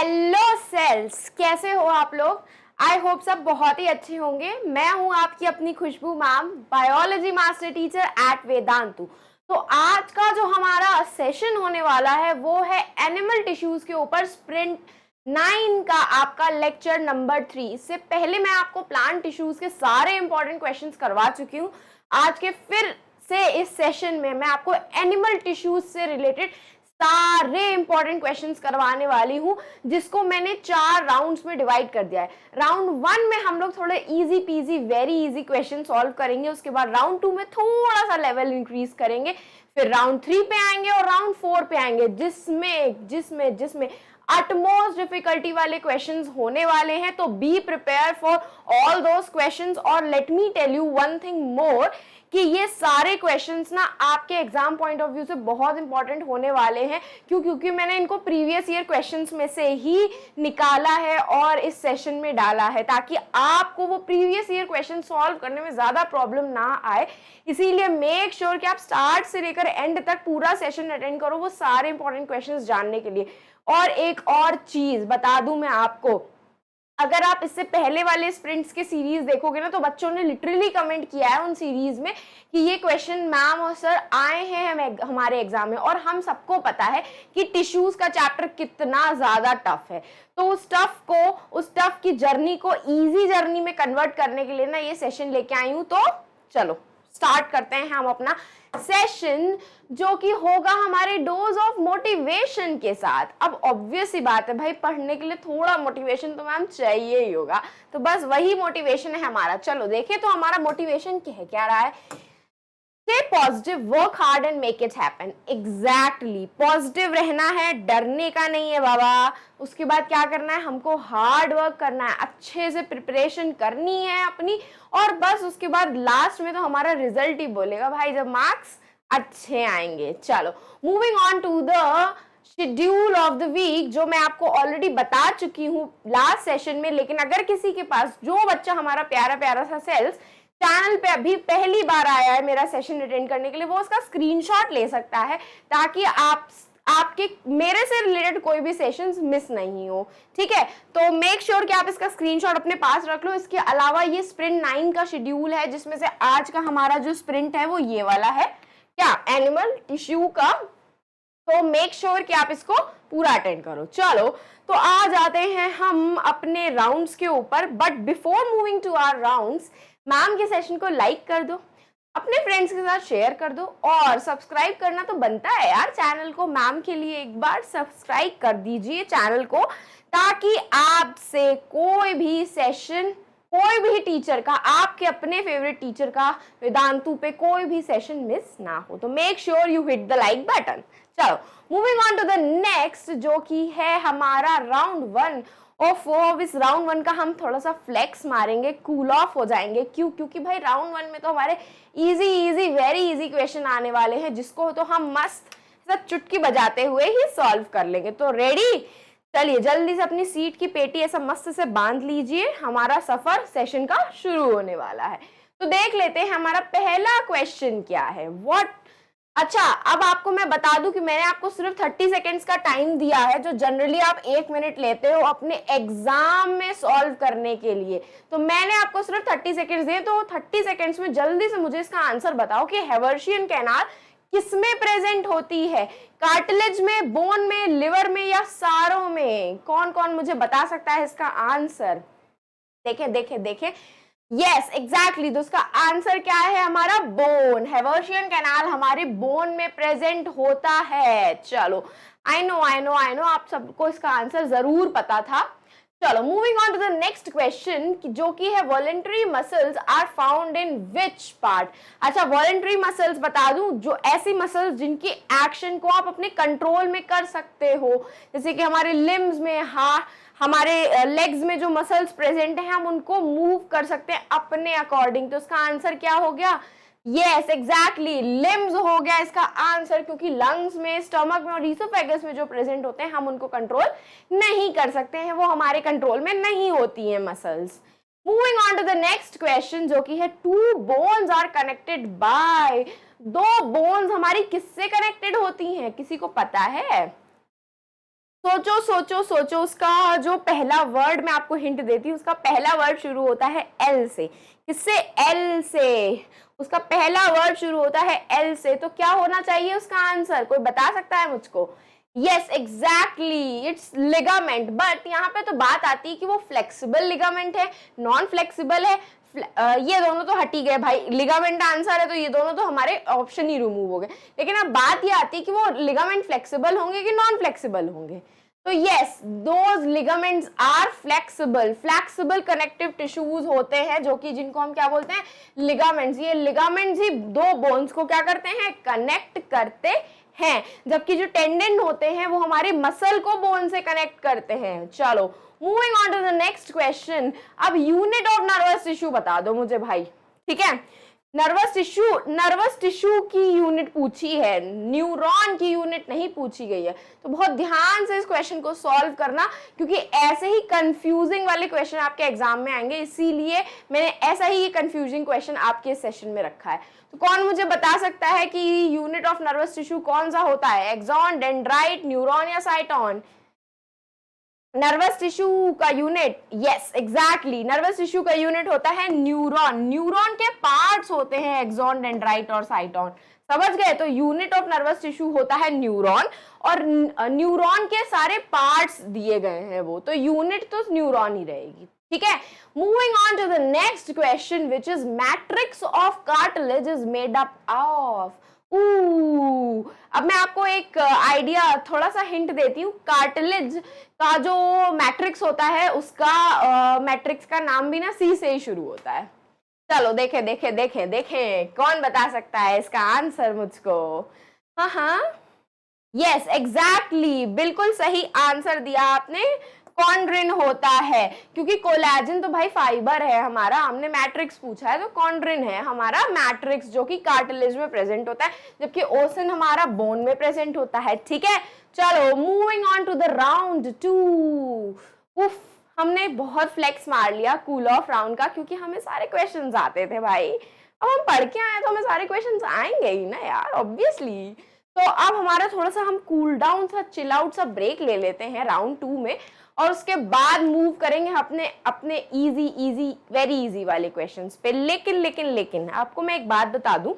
Hello sales, कैसे हो आप लोग। आई होप सब बहुत ही अच्छे होंगे। मैं हूं आपकी अपनी Khushboo ma'am, biology master teacher at Vedantu. तो आज का जो हमारा सेशन होने वाला है वो है एनिमल टिश्यूज के ऊपर स्प्रिंट 9 का आपका लेक्चर नंबर 3। इससे पहले मैं आपको प्लांट टिश्यूज के सारे इंपॉर्टेंट क्वेश्चंस करवा चुकी हूँ। आज के फिर से इस सेशन में मैं आपको एनिमल टिश्यूज से रिलेटेड सारे इंपॉर्टेंट क्वेश्चंस करवाने वाली हूँ, जिसको मैंने 4 राउंड्स में डिवाइड कर दिया है। राउंड 1 में हम लोग थोड़े easy PG very easy question solve करेंगे। उसके बाद राउंड 2 में थोड़ा सा लेवल इंक्रीज करेंगे, फिर राउंड 3 पे आएंगे और राउंड 4 पे आएंगे, जिसमें जिसमें जिसमें अटमोस्ट डिफिकल्टी वाले क्वेश्चंस होने वाले हैं। तो be prepare for all those questions. और let me tell you one thing more कि ये सारे क्वेश्चंस ना आपके एग्जाम पॉइंट ऑफ व्यू से बहुत इंपॉर्टेंट होने वाले हैं। क्योंकि मैंने इनको प्रीवियस ईयर क्वेश्चंस में से ही निकाला है और इस सेशन में डाला है, ताकि आपको वो प्रीवियस ईयर क्वेश्चन सॉल्व करने में ज्यादा प्रॉब्लम ना आए। इसीलिए मेक श्योर कि आप स्टार्ट से लेकर एंड तक पूरा सेशन अटेंड करो, वो सारे इंपॉर्टेंट क्वेश्चंस जानने के लिए। और एक और चीज बता दूं मैं आपको, अगर आप इससे पहले वाले स्प्रिंट्स के सीरीज देखोगे ना, तो बच्चों ने लिटरली कमेंट किया है उन सीरीज में कि ये क्वेश्चन मैम और सर आए हैं हमारे एग्जाम में। और हम सबको पता है कि टिश्यूज का चैप्टर कितना ज्यादा टफ है। तो उस टफ की जर्नी को इजी जर्नी में कन्वर्ट करने के लिए ना ये सेशन लेके आई हूँ। तो चलो स्टार्ट करते हैं हम अपना सेशन, जो कि होगा हमारे डोज ऑफ मोटिवेशन के साथ। अब ऑब्वियस सी बात है भाई, पढ़ने के लिए थोड़ा मोटिवेशन तो मैम चाहिए ही होगा, तो बस वही मोटिवेशन है हमारा। चलो देखें तो हमारा मोटिवेशन क्या रहा है। Stay positive, work hard and make it happen. Exactly, positive रहना है, डरने का नहीं है बाबा। उसके बाद क्या करना है, हमको हार्ड वर्क करना है, अच्छे से प्रिपरेशन करनी है अपनी। और बस उसके बाद लास्ट में तो हमारा रिजल्ट ही बोलेगा भाई, जब मार्क्स अच्छे आएंगे। चलो moving on to the schedule of the week, जो मैं आपको ऑलरेडी बता चुकी हूँ लास्ट सेशन में। लेकिन अगर किसी के पास, जो बच्चा हमारा प्यारा प्यारा सा सेल्स चैनल पे अभी पहली बार आया है मेरा सेशन अटेंड करने के लिए, वो उसका स्क्रीनशॉट ले सकता है, ताकि आपके मेरे से रिलेटेड कोई भी सेशंस मिस नहीं हो। ठीक है, तो मेक श्योर कि आप इसका स्क्रीनशॉट अपने पास रख लो। इसके अलावा ये स्प्रिंट 9 का शेड्यूल है, जिसमें से आज का हमारा जो स्प्रिंट है वो ये वाला है, क्या, एनिमल टिश्यू का। तो मेक श्योर कि आप इसको पूरा अटेंड करो। चलो तो आ जाते हैं हम अपने राउंड्स के ऊपर। But before moving to our rounds, ma'am के सेशन को लाइक कर दो, अपने फ्रेंड्स के साथ शेयर कर दो, और सब्सक्राइब करना तो बनता है यार चैनल को। मैम के लिए एक बार सब्सक्राइब कर दीजिए चैनल को, ताकि आपसे कोई भी सेशन, कोई भी टीचर का, आपके अपने फेवरेट टीचर का वेदांतु पे कोई भी सेशन मिस ना हो। तो make sure you hit the like button. चलो moving on to the next, जो कि है हमारा राउंड 1। और इस राउंड 1 का हम थोड़ा सा फ्लेक्स मारेंगे, कूल ऑफ हो जाएंगे। क्योंकि भाई राउंड 1 में तो हमारे इजी वेरी इजी क्वेश्चन आने वाले हैं, जिसको तो हम मस्त सब चुटकी बजाते हुए ही सॉल्व कर लेंगे। तो रेडी, चलिए जल्दी से अपनी सीट की पेटी ऐसा मस्त से बांध लीजिए, हमारा सफर सेशन का शुरू होने वाला है। तो देख लेते हैं हमारा पहला क्वेश्चन क्या है। अच्छा, अब आपको मैं बता दूं कि मैंने आपको सिर्फ 30 सेकेंड्स का टाइम दिया है, जो जनरली आप 1 मिनट लेते हो अपने एग्जाम में सॉल्व करने के लिए। तो मैंने आपको सिर्फ 30 सेकेंड्स दिए, तो 30 सेकेंड्स में जल्दी से मुझे इसका आंसर बताओ कि हैवर्शियन कैनाल किसमें प्रेजेंट होती है, कार्टिलेज में, बोन में, लिवर में, या सारों में। कौन कौन मुझे बता सकता है इसका आंसर। देखें देखें देखें, यस एग्जैक्टली, तो उसका आंसर क्या है, हमारा बोन। हैवर्शियन कैनाल हमारे बोन में प्रेजेंट होता है। चलो आई नो आप सबको इसका आंसर जरूर पता था। चलो moving on to the next question, जो कि है voluntary muscles are found in which part. अच्छा, वॉलेंटरी मसल्स बता दूं, जो ऐसी मसल्स जिनकी एक्शन को आप अपने कंट्रोल में कर सकते हो, जैसे कि हमारे लिम्स में, हमारे लेग्स में जो मसल्स प्रेजेंट हैं, हम उनको मूव कर सकते हैं अपने अकॉर्डिंग। तो इसका आंसर क्या हो गया, यस एग्जैक्टली, लिम्स हो गया इसका आंसर। क्योंकि लंग्स में, स्टमक में और ईसोफेगस में जो प्रेजेंट होते हैं, हम उनको कंट्रोल नहीं कर सकते हैं, वो हमारे कंट्रोल में नहीं होती हैं muscles. Moving on to the next question, जो कि है two bones are connected by. 2 bones हमारी किससे कनेक्टेड होती हैं, किसी को पता है। तो सोचो सोचो सोचो, उसका जो पहला वर्ड, मैं आपको हिंट देती हूँ, उसका पहला वर्ड शुरू होता है एल से। किससे? एल से। उसका पहला वर्ड शुरू होता है एल से, तो क्या होना चाहिए उसका आंसर? कोई बता सकता है मुझको? Yes exactly, it's ligament. But यहाँ पे तो बात आती है कि वो फ्लेक्सिबल लिगामेंट है, नॉन फ्लेक्सिबल है। ये दोनों तो हट ही गए भाई, लिगामेंट आंसर है तो ये दोनों तो हमारे ऑप्शन ही रिमूव हो गए। लेकिन अब बात ये आती है कि वो लिगामेंट फ्लेक्सिबल होंगे कि नॉन फ्लेक्सिबल होंगे। तो yes, those ligaments are flexible. Flexible connective tissues होते हैं जो कि जिनको हम क्या बोलते हैं? लिगामेंट्स। ये लिगामेंट्स ही दो बोन्स को क्या करते हैं? कनेक्ट करते हैं। जबकि जो टेंडन होते हैं वो हमारे मसल को बोन से कनेक्ट करते हैं। चलो moving on to the next question. अब यूनिट ऑफ नर्वस टिश्यू बता दो मुझे भाई, ठीक है? नर्वस टिश्यू की यूनिट पूछी है, न्यूरॉन की यूनिट नहीं पूछी गई है। तो बहुत ध्यान से इस क्वेश्चन को सॉल्व करना, क्योंकि ऐसे ही कंफ्यूजिंग वाले क्वेश्चन आपके एग्जाम में आएंगे, इसीलिए मैंने ऐसा ही ये कंफ्यूजिंग क्वेश्चन आपके सेशन में रखा है। तो कौन मुझे बता सकता है कि यूनिट ऑफ नर्वस टिश्यू कौन सा होता है? एक्सॉन, डेंड्राइट, न्यूरॉन या साइटोन? नर्वस टिश्यू का unit, yes exactly, nervous tissue का यूनिट होता है न्यूरॉन। न्यूरॉन के पार्ट्स होते हैं एक्सॉन, डेंड्राइट और साइटोन। समझ गए? तो यूनिट ऑफ नर्वस टिश्यू होता है न्यूरॉन, और न्यूरॉन के सारे पार्ट्स दिए गए हैं वो, तो यूनिट तो न्यूरॉन ही रहेगी, ठीक है? Moving on to the next question, which is matrix of cartilage is made up of. अब मैं आपको एक आइडिया, थोड़ा सा हिंट देती हूँ। कार्टिलेज का जो मैट्रिक्स होता है, उसका मैट्रिक्स का नाम भी ना सी से ही शुरू होता है। चलो देखे देखे देखे देखे, कौन बता सकता है इसका आंसर मुझको? हाँ हाँ, यस एग्जैक्टली, बिल्कुल सही आंसर दिया आपने। कॉन्ड्रिन होता है, क्योंकि कोलेजन तो भाई फाइबर है हमारा, हमने मैट्रिक्स पूछा है तो कॉन्ड्रिन है हमारा मैट्रिक्स, जो कि कार्टिलेज में प्रेजेंट होता है, जबकि ओसन हमारा बोन में प्रेजेंट होता है, ठीक है? चलो moving on to the round 2। उफ, हमने बहुत फ्लेक्स मार लिया कूल ऑफ राउंड का, क्योंकि हमें सारे क्वेश्चंस आते थे भाई। अब हम पढ़ के आए तो हमें सारे क्वेश्चंस आएंगे ही ना यार, ऑब्वियसली। तो अब हमारा थोड़ा सा हम कूल डाउन सा, चिल आउट सा ब्रेक ले लेते हैं राउंड 2 में, और उसके बाद मूव करेंगे अपने अपने इजी इजी वेरी इजी वाले क्वेश्चंस पे। लेकिन आपको मैं एक बात बता दूं,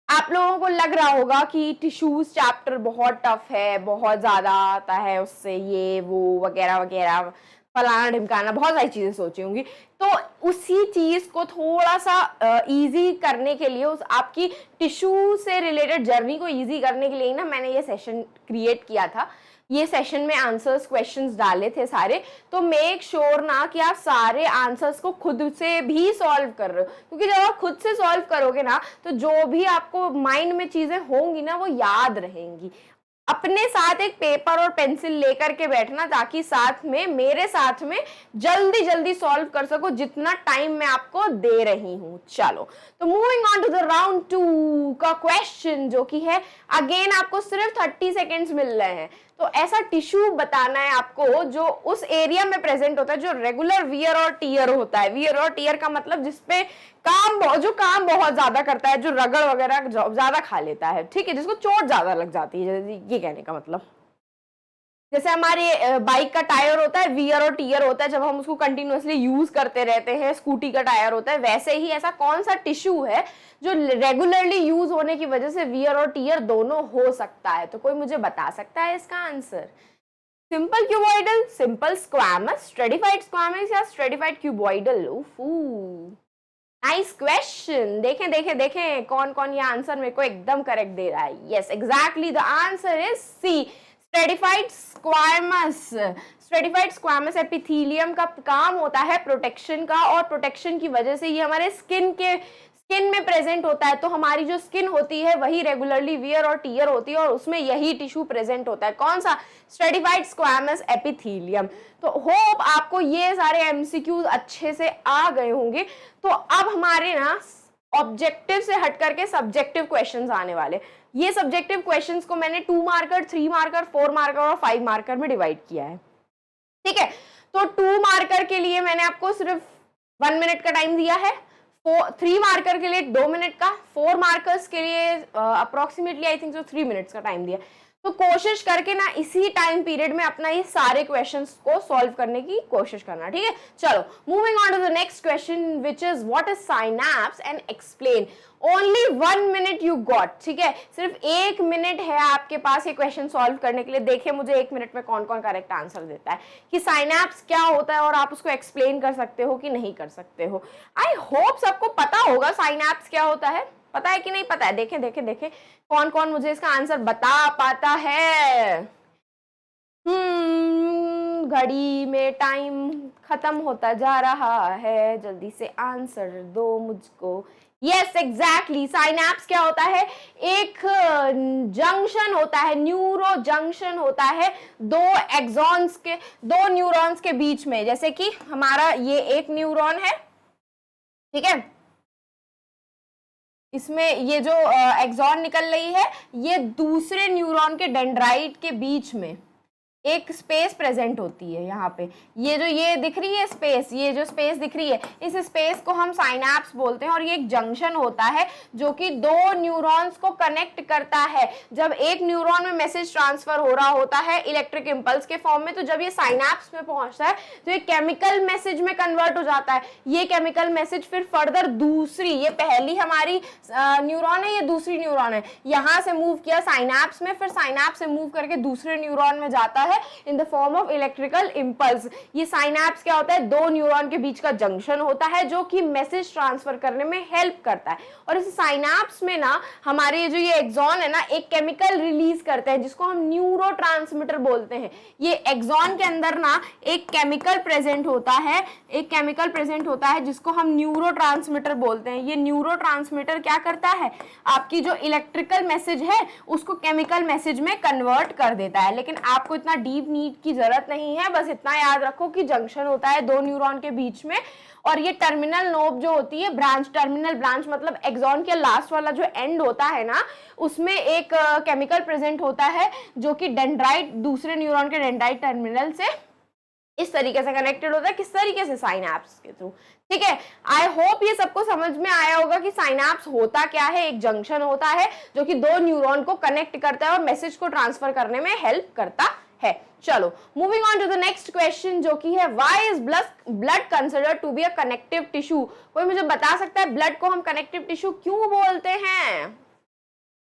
आप लोगों को लग रहा होगा कि टिश्यूज चैप्टर बहुत टफ है, बहुत ज्यादा आता है उससे ये वो वगैरह वगैरह, फलाना ढिमकाना, बहुत सारी चीजें सोची होंगी। तो उसी चीज को थोड़ा सा इजी करने के लिए, उस आपकी टिश्यू से रिलेटेड जर्नी को इजी करने के लिए ना मैंने ये सेशन क्रिएट किया था। ये सेशन में आंसर्स क्वेश्चंस डाले थे सारे, तो मेक श्योर ना कि आप सारे आंसर्स को खुद से भी सॉल्व कर रहे हो, क्योंकि जब आप खुद से सॉल्व करोगे ना तो जो भी आपको माइंड में चीजें होंगी ना वो याद रहेंगी। अपने साथ एक पेपर और पेंसिल लेकर के बैठना, ताकि साथ में मेरे साथ में जल्दी जल्दी सॉल्व कर सको जितना टाइम मैं आपको दे रही हूं। चलो तो moving on to the round 2 का क्वेश्चन, जो कि है अगेन आपको सिर्फ 30 सेकेंड्स मिल रहे हैं। तो ऐसा टिश्यू बताना है आपको जो उस एरिया में प्रेजेंट होता है जो रेगुलर वियर और टियर होता है। वियर और टियर का मतलब जिसपे काम बहुत ज्यादा करता है, जो रगड़ वगैरह ज्यादा खा लेता है, ठीक है, जिसको चोट ज्यादा लग जाती है, ये कहने का मतलब। जैसे हमारे बाइक का टायर होता है, वियर और टियर होता है, जब हम उसको कंटिन्यूअसली यूज करते रहते हैं। स्कूटी का टायर होता है, वैसे ही ऐसा कौन सा टिश्यू है जो रेगुलरली यूज होने की वजह से वियर और टियर दोनों हो सकता है? तो कोई मुझे बता सकता है इसका answer? Simple cuboidal, simple squamous, stratified squamous या स्ट्रेटिफाइड क्यूबॉइडल? Nice question. देखें देखें देखें कौन कौन ये आंसर मेरे को एकदम करेक्ट दे रहा है। Yes exactly, the answer is C, stratified squamous. Stratified squamous epithelium का काम होता है प्रोटेक्शन का, और प्रोटेक्शन की वजह से ये हमारे स्किन में प्रेजेंट होता है। तो हमारी जो स्किन होती है वही रेगुलरली वियर और टियर होती है, और उसमें यही टिश्यू प्रेजेंट होता है। कौन सा? Stratified squamous epithelium. तो होप आपको ये सारे एमसीक्यूज अच्छे से आ गए होंगे। तो अब हमारे ना ऑब्जेक्टिव से हट करके सब्जेक्टिव क्वेश्चंस आने वाले। ये सब्जेक्टिव क्वेश्चंस को मैंने 2 मार्कर, 3 मार्कर, 4 मार्कर और 5 मार्कर में डिवाइड किया है, ठीक है? तो 2 मार्कर के लिए मैंने आपको सिर्फ 1 मिनट का टाइम दिया है, 3 मार्कर के लिए 2 मिनट का, 4 मार्कर्स के लिए अप्रोक्सीमेटली आई थिंक 3 मिनट्स का टाइम दिया। तो कोशिश करके ना इसी टाइम पीरियड में अपना ये सारे क्वेश्चंस को सॉल्व करने की कोशिश करना, ठीक है। चलो moving on to the next question which is what is synapse and explain. Only 1 minute you got, ठीक है, सिर्फ 1 मिनट है आपके पास ये क्वेश्चन सॉल्व करने के लिए। देखिए मुझे 1 मिनट में कौन कौन करेक्ट आंसर देता है कि साइनैप्स क्या होता है और आप उसको एक्सप्लेन कर सकते हो कि नहीं कर सकते हो। आई होप सबको पता होगा साइनैप्स क्या होता है, पता है कि नहीं पता है। देखें देखें देखें कौन कौन मुझे इसका आंसर बता पाता है। घड़ी में टाइम खत्म होता जा रहा है, जल्दी से आंसर दो मुझको। यस एग्जैक्टली, साइनैप्स क्या होता है, एक जंक्शन होता है, न्यूरो जंक्शन होता है दो एक्सॉन्स के, दो न्यूरॉन्स के बीच में। जैसे कि हमारा ये एक न्यूरॉन है, ठीक है, इसमें ये जो एक्सॉन निकल रही है ये दूसरे न्यूरॉन के डेंड्राइट के बीच में एक स्पेस प्रेजेंट होती है। यहाँ पे ये दिख रही है स्पेस, ये जो स्पेस दिख रही है इस स्पेस को हम साइनैप्स बोलते हैं। और ये एक जंक्शन होता है जो कि दो न्यूरॉन्स को कनेक्ट करता है। जब एक न्यूरॉन में मैसेज ट्रांसफर हो रहा होता है इलेक्ट्रिक इम्पल्स के फॉर्म में, तो जब ये साइनैप्स में पहुंचता है तो ये केमिकल मैसेज में कन्वर्ट हो जाता है। ये केमिकल मैसेज फिर फर्दर दूसरी, ये पहली हमारी न्यूरॉन है, ये दूसरी न्यूरॉन है, यहाँ से मूव किया साइनैप्स में, फिर साइनैप्स से मूव करके दूसरे न्यूरॉन में जाता है in the form of electrical impulse. ये साइनैप्स क्या होता है, दो न्यूरॉन के बीच का जंक्शन होता है जो कि मैसेज ट्रांसफर करने में हेल्प करता है। और इस साइनैप्स में ना हमारे जो ये एक्सॉन है ना एक केमिकल रिलीज करते हैं जिसको हम न्यूरोट्रांसमीटर बोलते हैं। ये एक्सॉन के अंदर ना एक केमिकल प्रेजेंट होता है, एक केमिकल प्रेजेंट होता है जिसको हम न्यूरोट्रांसमीटर बोलते हैं। ये न्यूरोट्रांसमीटर क्या करता है, आपकी जो इलेक्ट्रिकल मैसेज है उसको केमिकल मैसेज में कन्वर्ट कर देता है। लेकिन आपको इतना डीप नीड की जरूरत नहीं है, बस इतना याद रखो कि जंक्शन होता है दो न्यूरॉन के बीच में। और ये टर्मिनल नोब जो होती है, ब्रांच, टर्मिनल ब्रांच मतलब एक्सॉन के लास्ट वाला जो एंड होता है ना उसमें एक केमिकल प्रेजेंट होता है जो कि डेंड्राइट, दूसरे न्यूरॉन के डेंड्राइट टर्मिनल से इस तरीके से कनेक्टेड होता है। किस तरीके से, साइनैप्स के थ्रू, ठीक है। आई होप ये सबको समझ में आया होगा कि साइनैप्स होता क्या है। एक जंक्शन होता है जो कि दो न्यूरॉन को कनेक्ट करता है और मैसेज को ट्रांसफर करने में हेल्प करता है। चलो moving on to the next question जो कि है why is blood considered to be a connective tissue. कोई मुझे बता सकता है ब्लड को हम कनेक्टिव टिश्यू क्यों बोलते हैं?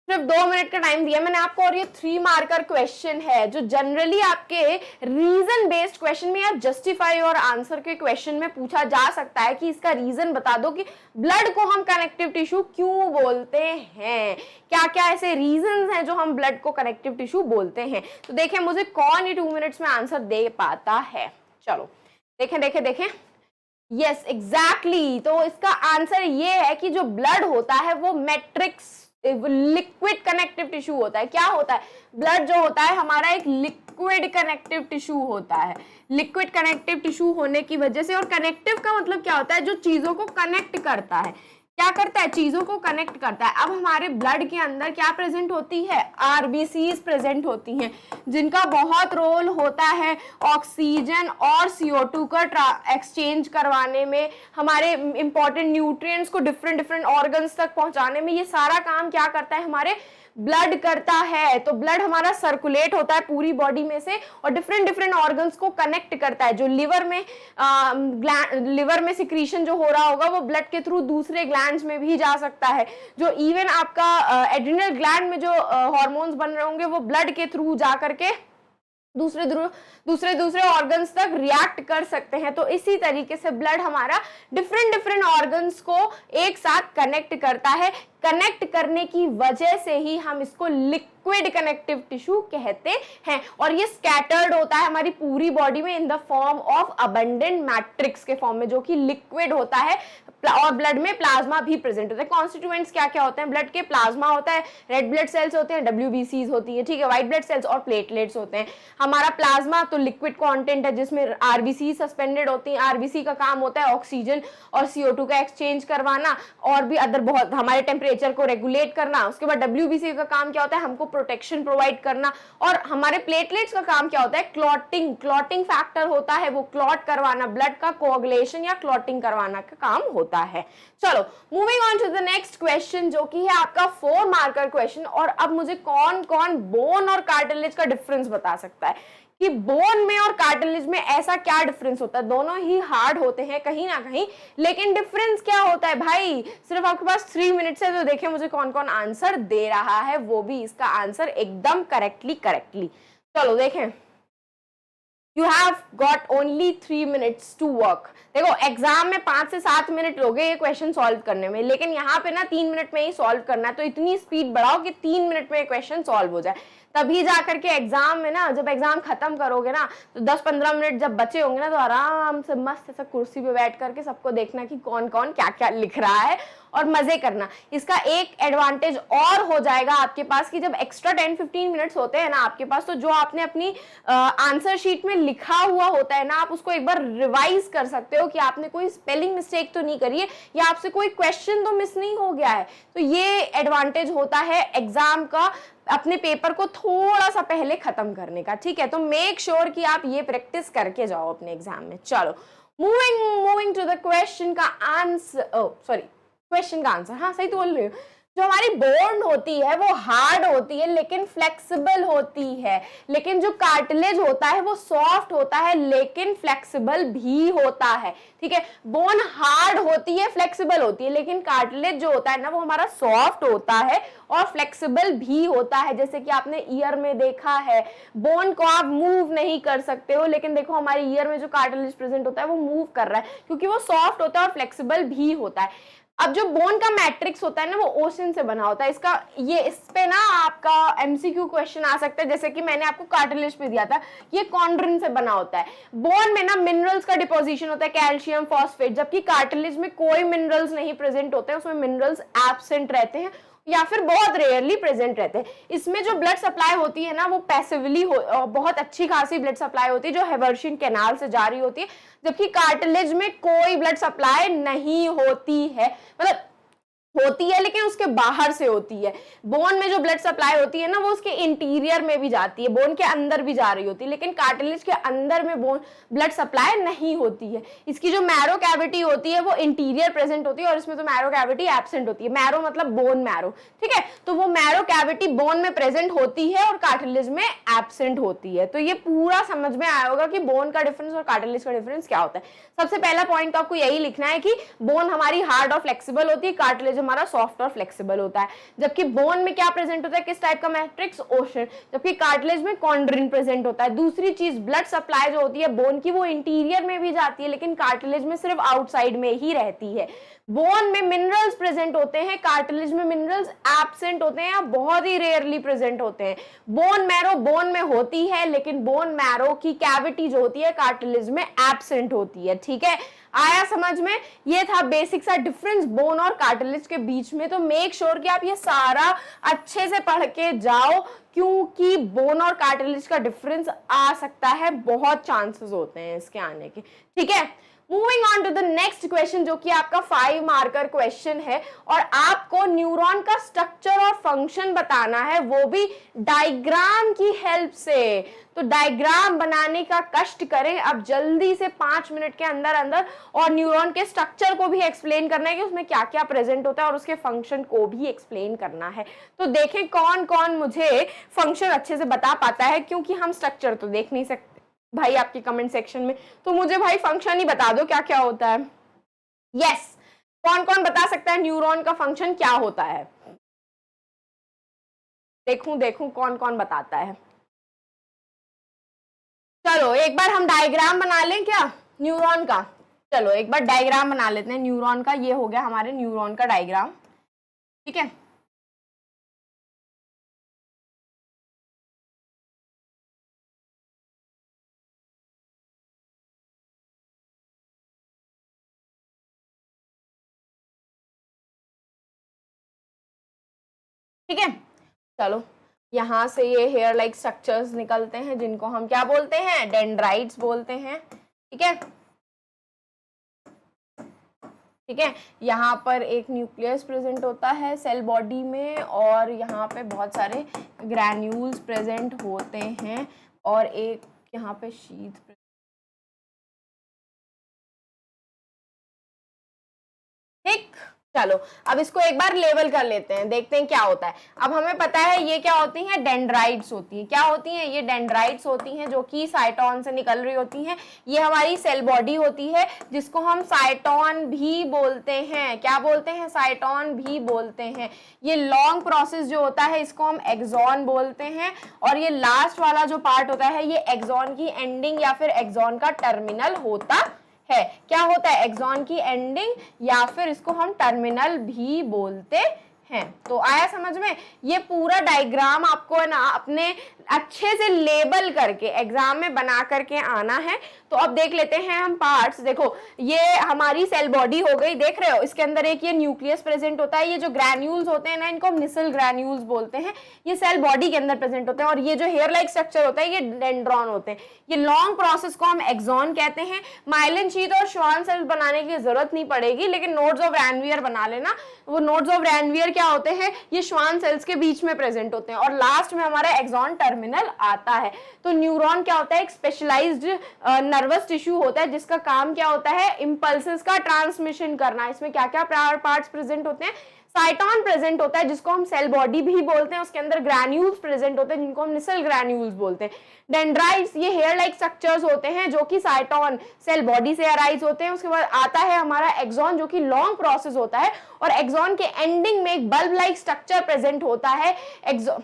सिर्फ 2 मिनट का टाइम दिया मैंने आपको और ये 3 मार्कर क्वेश्चन है जो जनरली आपके रीजन बेस्ड क्वेश्चन में या जस्टिफाई और आंसर के क्वेश्चन में पूछा जा सकता है कि इसका रीजन बता दो कि ब्लड को हम कनेक्टिव टिश्यू क्यों बोलते हैं। क्या क्या ऐसे रीजंस हैं जो हम ब्लड को कनेक्टिव टिश्यू बोलते हैं। तो देखें मुझे कौन ही 2 मिनट्स में आंसर दे पाता है। चलो देखें देखें देखें, यस एग्जैक्टली, तो इसका आंसर ये है कि जो ब्लड होता है वो मैट्रिक्स लिक्विड कनेक्टिव टिश्यू होता है। क्या होता है, ब्लड जो होता है हमारा एक लिक्विड कनेक्टिव टिश्यू होता है। लिक्विड कनेक्टिव टिश्यू होने की वजह से, और कनेक्टिव का मतलब क्या होता है, जो चीजों को कनेक्ट करता है। क्या करता है, चीजों को कनेक्ट करता है। अब हमारे ब्लड के अंदर क्या प्रेजेंट होती है, आरबीसीज प्रेजेंट होती हैं जिनका बहुत रोल होता है ऑक्सीजन और CO2 का एक्सचेंज करवाने में, हमारे इंपॉर्टेंट न्यूट्रिएंट्स को डिफरेंट ऑर्गन्स तक पहुंचाने में। ये सारा काम क्या करता है, हमारे ब्लड करता है। तो ब्लड हमारा सर्कुलेट होता है पूरी बॉडी में से और डिफरेंट ऑर्गन्स को कनेक्ट करता है। जो लिवर में सिक्रीशन जो हो रहा होगा वो ब्लड के थ्रू दूसरे ग्लैंड्स में भी जा सकता है। जो इवन आपका एड्रिनल ग्लैंड में जो हार्मोन्स बन रहे होंगे वो ब्लड के थ्रू जा करके दूसरे ऑर्गन्स तक रिएक्ट कर सकते हैं। तो इसी तरीके से ब्लड हमारा डिफरेंट ऑर्गन्स को एक साथ कनेक्ट करता है। कनेक्ट करने की वजह से ही हम इसको लिक्विड कनेक्टिव टिश्यू कहते हैं। और ये स्कैटर्ड होता है हमारी पूरी बॉडी में in the form of abundant matrix के फॉर्म में, जो कि लिक्विड होता है। और ब्लड में प्लाज्मा भी प्रेजेंट होता है। कॉन्स्टिट्यूएंट्स क्या क्या होते हैं ब्लड के, प्लाज्मा होता है, रेड ब्लड सेल्स होते हैं, WBCs होती है, ठीक है, व्हाइट ब्लड सेल्स और प्लेटलेट्स होते हैं। हमारा प्लाज्मा तो लिक्विड कंटेंट है जिसमें RBC सस्पेंडेड होती है। RBC का काम होता है ऑक्सीजन और CO2 का एक्सचेंज करवाना और भी अदर बहुत हमारे टेम्परेचर को रेगुलेट करना। उसके बाद WBC का काम क्या होता है, हमको प्रोटेक्शन प्रोवाइड करना। और हमारे प्लेटलेट्स का काम क्या होता है, क्लॉटिंग फैक्टर होता है, वो क्लॉट करवाना, ब्लड का कोअगुलेशन या क्लॉटिंग करवाना का काम होता है। होता है। चलो moving on to the next question जो कि है आपका 4 मार्कर क्वेश्चन। और अब मुझे कौन कौन बोन और कार्टिलेज का डिफरेंस बता सकता है कि बोन में और कार्टिलेज में ऐसा क्या डिफरेंस होता है। दोनों ही हार्ड होते हैं कहीं ना कहीं, लेकिन डिफरेंस क्या होता है भाई। सिर्फ आपके पास 3 मिनट्स है, तो देखें मुझे कौन कौन आंसर दे रहा है, वो भी इसका आंसर एकदम करेक्टली। चलो देखें, you have got only 3 minutes to work. देखो एग्जाम में 5 से 7 मिनट लोगे ये क्वेश्चन सॉल्व करने में, लेकिन यहाँ पे ना 3 मिनट में ही सॉल्व करना है। तो इतनी स्पीड बढ़ाओ कि 3 मिनट में ये क्वेश्चन सॉल्व हो जाए, तभी जाकर के एग्जाम में ना, जब एग्जाम खत्म करोगे ना, तो 10-15 मिनट जब बचे होंगे ना, तो आराम से मस्त ऐसा कुर्सी पे बैठ करके सबको देखना कि कौन कौन क्या क्या लिख रहा है और मजे करना। इसका एक एडवांटेज और हो जाएगा आपके पास कि जब एक्स्ट्रा 10-15 मिनट्स होते हैं ना आपके पास, तो जो आपने अपनी आंसर शीट में लिखा हुआ होता है ना, आप उसको एक बार रिवाइज कर सकते हो कि आपने कोई स्पेलिंग मिस्टेक तो नहीं करी है या आपसे कोई क्वेश्चन तो मिस नहीं हो गया है। तो ये एडवांटेज होता है एग्जाम का अपने पेपर को थोड़ा सा पहले खत्म करने का, ठीक है। तो मेक श्योर कि आप ये प्रैक्टिस करके जाओ अपने एग्जाम में। चलो मूविंग टू द क्वेश्चन का आंसर, सॉरी क्वेश्चन का आंसर, हाँ सही तो बोल रही हूँ। जो हमारी बोन होती है वो हार्ड होती है लेकिन फ्लेक्सिबल होती है, लेकिन जो कार्टिलेज होता है वो सॉफ्ट होता है लेकिन फ्लेक्सिबल भी होता है, ठीक है। बोन हार्ड होती है, फ्लेक्सिबल होती है, लेकिन कार्टिलेज जो होता है ना वो हमारा सॉफ्ट होता है और फ्लेक्सिबल भी होता है। जैसे कि आपने ईयर में देखा है, बोन को आप मूव नहीं कर सकते हो, लेकिन देखो हमारे ईयर में जो कार्टिलेज प्रेजेंट होता है वो मूव कर रहा है क्योंकि वो सॉफ्ट होता है और फ्लेक्सिबल भी होता है। अब जो बोन का मैट्रिक्स होता है ना वो ओसिन से बना होता है। इसका ये इस पे ना आपका एमसीक्यू क्वेश्चन आ सकता है, जैसे कि मैंने आपको कार्टिलेज पे दिया था, ये कॉन्ड्रिन से बना होता है। बोन में ना मिनरल्स का डिपोजिशन होता है, कैल्शियम, फॉस्फेट, जबकि कार्टिलेज में कोई मिनरल्स नहीं प्रेजेंट होते हैं, उसमें मिनरल्स एब्सेंट रहते हैं या फिर बहुत रेयरली प्रेजेंट रहते हैं। इसमें जो ब्लड सप्लाई होती है ना वो पैसिवली बहुत अच्छी खासी ब्लड सप्लाई होती है जो हेबर्शियन कैनाल से जारी होती है, जबकि कार्टिलेज में कोई ब्लड सप्लाई नहीं होती है, मतलब होती है लेकिन उसके बाहर से होती है। बोन में जो ब्लड सप्लाई होती है ना वो उसके इंटीरियर में भी जाती है, बोन के अंदर भी जा रही होती है, लेकिन कार्टिलेज के अंदर में बोन ब्लड सप्लाई नहीं होती है। इसकी जो मैरो कैविटी होती है वो इंटीरियर प्रेजेंट होती है और इसमें तो मैरो कैविटी एब्सेंट होती है। मैरो मतलब बोन मैरो, ठीक है। तो वो मैरो कैविटी बोन में प्रेजेंट होती है और कार्टिलेज में एब्सेंट होती है। तो ये पूरा समझ में आया होगा कि बोन का डिफरेंस और कार्टिलेज का डिफरेंस क्या होता है। सबसे पहला पॉइंट तो आपको यही लिखना है कि बोन हमारी हार्ड और फ्लेक्सिबल होती है, कार्टिलेज हमारा सॉफ्ट और फ्लेक्सिबल होता है। जबकि बोन में क्या प्रेजेंट होता है, किस टाइप का मैट्रिक्स, ओशन, जबकि कार्टिलेज में कॉन्ड्रिन प्रेजेंट होता है। दूसरी चीज, ब्लड सप्लाई जो होती है बोन की वो इंटीरियर में भी जाती है लेकिन कार्टिलेज में सिर्फ आउटसाइड में ही रहती है। बोन में मिनरल्स प्रेजेंट होते हैं, कार्टिलेज में मिनरल्स एब्सेंट होते हैं या बहुत ही रेयरली प्रेजेंट होते हैं। बोन मैरो बोन में होती है लेकिन बोन मैरो की कैविटी जो होती है कार्टिलेज में एब्सेंट होती है, ठीक है। आया समझ में। ये था बेसिक सा डिफरेंस बोन और कार्टिलेज के बीच में। तो मेक श्योर कि आप ये सारा अच्छे से पढ़ के जाओ क्योंकि बोन और कार्टिलेज का डिफरेंस आ सकता है, बहुत चांसेस होते हैं इसके आने के, ठीक है। Moving on to the next question जो कि आपका 5 मार्कर क्वेश्चन है और आपको न्यूरॉन का स्ट्रक्चर और फंक्शन बताना है, वो भी डायग्राम की हेल्प से। तो डायग्राम बनाने का कष्ट करें अब जल्दी से 5 मिनट के अंदर अंदर, और न्यूरॉन के स्ट्रक्चर को भी एक्सप्लेन करना है कि उसमें क्या क्या प्रेजेंट होता है और उसके फंक्शन को भी एक्सप्लेन करना है। तो देखें कौन कौन मुझे फंक्शन अच्छे से बता पाता है, क्योंकि हम स्ट्रक्चर तो देख नहीं सकते भाई आपके कमेंट सेक्शन में, तो मुझे भाई फंक्शन ही बता दो क्या क्या होता है। यस, कौन कौन बता सकता है न्यूरॉन का फंक्शन क्या होता है। देखूं कौन कौन बताता है। चलो एक बार हम डायग्राम बना लें क्या न्यूरॉन का। चलो एक बार डायग्राम बना लेते हैं न्यूरॉन का। ये हो गया हमारे न्यूरॉन का डायग्राम, ठीक है। ठीक है, चलो यहां से ये हेयर लाइक स्ट्रक्चर्स निकलते हैं जिनको हम क्या बोलते हैं, डेंड्राइट्स बोलते हैं, ठीक है। ठीक है, यहाँ पर एक न्यूक्लियस प्रेजेंट होता है सेल बॉडी में और यहाँ पे बहुत सारे ग्रैन्यूल्स प्रेजेंट होते हैं और एक यहाँ पे शीथ ठीक, चलो अब इसको एक बार लेवल कर लेते हैं, देखते हैं क्या होता है। अब हमें पता है ये क्या होती हैं, डेंड्राइट्स होती हैं। क्या होती हैं ये? डेंड्राइट्स होती हैं जो कि साइटोन से निकल रही होती हैं। ये हमारी सेल बॉडी होती है जिसको हम साइटोन भी बोलते हैं। क्या बोलते हैं? साइटोन भी बोलते हैं। ये लॉन्ग प्रोसेस जो होता है इसको हम एक्सॉन बोलते हैं, और ये लास्ट वाला जो पार्ट होता है ये एक्सॉन की एंडिंग या फिर एक्सॉन का टर्मिनल होता है। क्या होता है? एक्सॉन की एंडिंग या फिर इसको हम टर्मिनल भी बोलते हैं। तो आया समझ में? ये पूरा डायग्राम आपको है ना अपने अच्छे से लेबल करके एग्जाम में बना करके आना है। तो अब देख लेते हैं हम पार्ट्स। देखो ये हमारी सेल बॉडी हो गई, देख रहे हो इसके अंदर एक ये न्यूक्लियस प्रेजेंट होता है। ये जो ग्रैन्यूल्स होते हैं ना इनको हम निसल ग्रैन्यूल्स बोलते हैं। ये सेल बॉडी के अंदर प्रेजेंट होते हैं। और ये जो हेयर लाइक स्ट्रक्चर होता है ये डेंड्रॉन होते हैं। ये लॉन्ग प्रोसेस को हम एक्सॉन कहते हैं। माइलिन शीथ और श्वान सेल्स बनाने की जरूरत नहीं पड़ेगी, लेकिन नोड्स ऑफ रैनवियर बना लेना। वो नोड्स ऑफ रैनवियर क्या होते हैं? ये श्वान सेल्स के बीच में प्रेजेंट होते हैं और लास्ट में हमारा एक्सॉन टर्मिनल आता है। तो न्यूरॉन क्या होता है? एक स्पेशलाइज्ड नर्वस टिश्यू होता है जिसका काम क्या होता है? इंपल्सेस का ट्रांसमिशन करना। इसमें क्या क्या पार्ट्स प्रेजेंट होते हैं? साइटोन प्रेजेंट होता है जिसको हम सेल बॉडी भी बोलते हैं। उसके अंदर ग्रैन्यूल्स प्रेजेंट होते हैं जिनको हम निसल ग्रैन्यूल्स बोलते हैं। डेंड्राइट्स ये हेयर लाइक स्ट्रक्चर्स होते हैं जो कि साइटोन सेल बॉडी से अराइज होते हैं। उसके बाद आता है हमारा एक्सॉन जो कि लॉन्ग प्रोसेस होता है, और एक्सॉन के एंडिंग में एक बल्ब लाइक स्ट्रक्चर प्रेजेंट होता है एक्सॉन,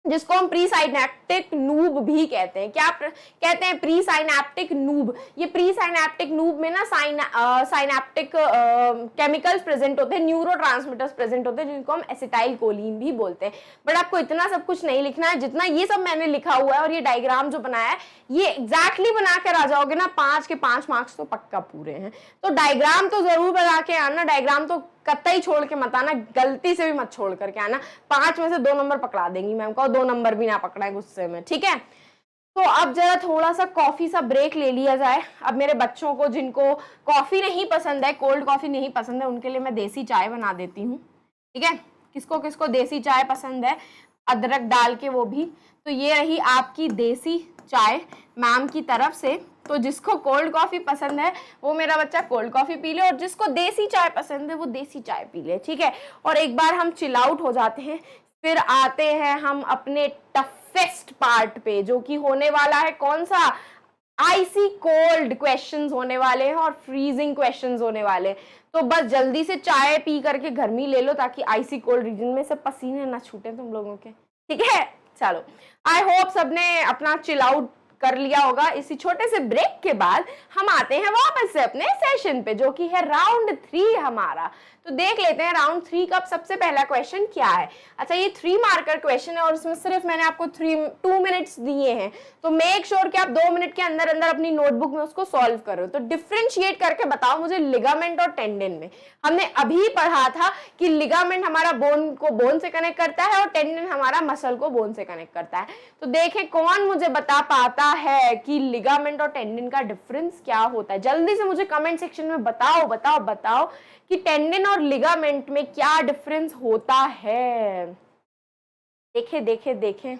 जिसको हम प्री साइनेप्टिक नूब भी कहते हैं। क्या कहते हैं? Pre synaptic noob. ये प्री साइनेप्टिक नूब में ना साइनेप्टिक केमिकल्स प्रेजेंट होते हैं, न्यूरोट्रांसमीटर्स प्रेजेंट होते हैं जिनको हम एसिटाइल कोलिन भी बोलते हैं। बट आपको इतना सब कुछ नहीं लिखना है, जितना ये सब मैंने लिखा हुआ है और ये डायग्राम जो बनाया है ये एग्जैक्टली बना कर आ जाओगे ना 5 के 5 मार्क्स तो पक्का पूरे हैं। तो डायग्राम तो जरूर बना के आना, डायग्राम तो कतई छोड़ के मत आना, गलती से भी मत छोड़ करके आना। 5 में से 2 नंबर पकड़ा देंगी मैम को, 2 नंबर भी ना पकड़ाए गुस्से में, ठीक है। तो अब जरा थोड़ा सा कॉफी सा ब्रेक ले लिया जाए। अब मेरे बच्चों को जिनको कॉफी नहीं पसंद है, कोल्ड कॉफी नहीं पसंद है, उनके लिए मैं देसी चाय बना देती हूँ, ठीक है। किसको किसको देसी चाय पसंद है, अदरक डाल के वो भी। तो ये रही आपकी देसी चाय मैम की तरफ से। तो जिसको कोल्ड कॉफी पसंद है वो मेरा बच्चा कोल्ड कॉफी पी ले, और जिसको देसी चाय पसंद है वो देसी चाय पी ले, ठीक है। और एक बार हम चिल आउट हो जाते हैं, फिर आते हैं हम अपने टफेस्ट पार्ट पे जो कि होने वाला है कौन सा? आइसी कोल्ड क्वेश्चंस होने वाले हैं और फ्रीजिंग क्वेश्चंस होने वाले हैं। तो बस जल्दी से चाय पी करके गर्मी ले लो ताकि आइसी कोल्ड रीजन में से पसीने ना छूटे तुम लोगों के, ठीक है। चलो, आई होप सबने अपना चिल आउट कर लिया होगा। इसी छोटे से ब्रेक के बाद हम आते हैं वापस से अपने सेशन पे जो कि है राउंड 3 हमारा। तो देख लेते हैं राउंड 3 का सबसे पहला क्वेश्चन क्या है। अच्छा, ये 3 मार्कर क्वेश्चन है और इसमें सिर्फ मैंने आपको 2 मिनट्स दिए हैं, तो मेक श्योर कि आप 2 मिनट के अंदर अंदर अपनी नोटबुक में उसको सॉल्व करो। तो डिफ्रेंशिएट करके बताओ मुझे लिगामेंट और टेंडन में। हमने अभी पढ़ा था कि लिगामेंट हमारा बोन को बोन से कनेक्ट करता है और टेंडन हमारा मसल को बोन से कनेक्ट करता है। तो देखें कौन मुझे बता पाता है कि लिगामेंट और टेंडन का डिफरेंस क्या होता है। जल्दी से मुझे कमेंट सेक्शन में बताओ बताओ बताओ कि टेंडन और लिगामेंट में क्या डिफरेंस होता है। देखे देखे देखे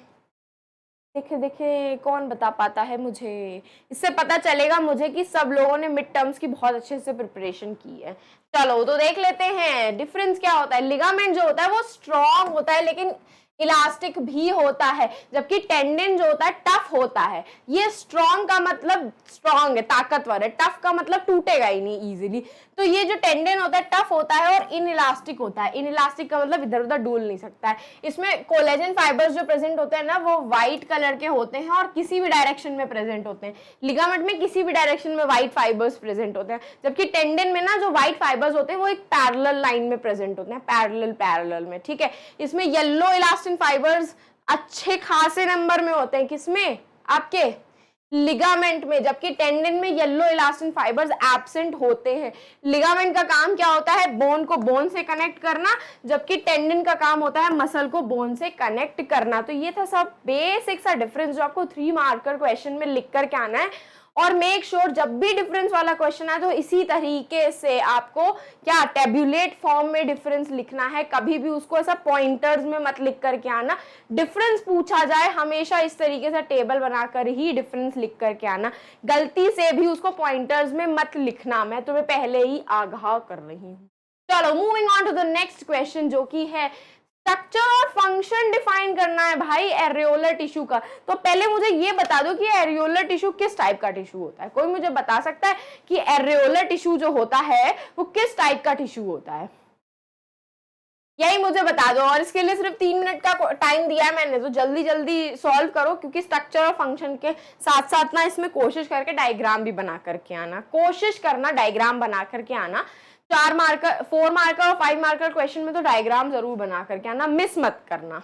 देखे देखे कौन बता पाता है मुझे। इससे पता चलेगा मुझे कि सब लोगों ने मिड टर्म्स की बहुत अच्छे से प्रिपरेशन की है। चलो तो देख लेते हैं डिफरेंस क्या होता है। लिगामेंट जो होता है वो स्ट्रॉन्ग होता है लेकिन इलास्टिक भी होता है, जबकि टेंडन जो होता है टफ होता है। ये स्ट्रॉन्ग का मतलब स्ट्रॉन्ग है, ताकतवर है, टफ का मतलब टूटेगा ही नहीं इजीली। तो ये जो टेंडन होता है टफ होता है और इनइलास्टिक होता है। इनइलास्टिक का मतलब इधर उधर डूल नहीं सकता है। इसमें कोलेजन फाइबर्स जो प्रेजेंट होते हैं ना वो व्हाइट कलर के होते हैं और किसी भी डायरेक्शन में प्रेजेंट होते हैं। लिगामेंट में किसी भी डायरेक्शन में व्हाइट फाइबर्स प्रेजेंट होते हैं, जबकि टेंडन में ना जो व्हाइट फाइबर्स होते हैं वो एक पैरेलल लाइन में प्रेजेंट होते हैं, पैरेलल में, ठीक है। इसमें येलो इलास्टिन फाइबर्स अच्छे खासे नंबर में होते हैं, किसमें? आपके लिगामेंट में, जबकि टेंडन में येलो इलास्टिन फाइबर्स एब्सेंट होते हैं। लिगामेंट का काम क्या होता है? बोन को बोन से कनेक्ट करना, जबकि टेंडन का काम होता है मसल को बोन से कनेक्ट करना। तो ये था सब बेसिक सा डिफरेंस जो आपको 3 मार्कर क्वेश्चन में लिख करके आना है। और मेक श्योर जब भी डिफरेंस वाला क्वेश्चन आए तो इसी तरीके से आपको क्या टेबुलेट फॉर्म में डिफरेंस लिखना है। कभी भी उसको ऐसा पॉइंटर्स में मत लिख करके आना। डिफरेंस पूछा जाए हमेशा इस तरीके से टेबल बनाकर ही डिफरेंस लिख करके आना। गलती से भी उसको पॉइंटर्स में मत लिखना, मैं तुम्हें पहले ही आगाह कर रही हूँ। चलो moving on to the next question जो कि है स्ट्रक्चर और फंक्शन डिफाइन करना है भाई एरियोलर टिश्यू का। तो पहले मुझे ये बता दो कि एरियोलर टिश्यू किस टाइप का टिश्यू होता है। कोई मुझे बता सकता है कि एरियोलर टिश्यू जो होता है वो किस टाइप का टिश्यू होता है? यही मुझे बता दो। और इसके लिए सिर्फ 3 मिनट का टाइम दिया है मैंने, तो जल्दी जल्दी सॉल्व करो, क्योंकि स्ट्रक्चर और फंक्शन के साथ साथ ना इसमें कोशिश करके डायग्राम भी बना करके आना, कोशिश करना डायग्राम बना करके आना। 4 मार्कर, 4 मार्कर और 5 मार्कर क्वेश्चन में तो डायग्राम जरूर बना करके आना, मिस मत करना,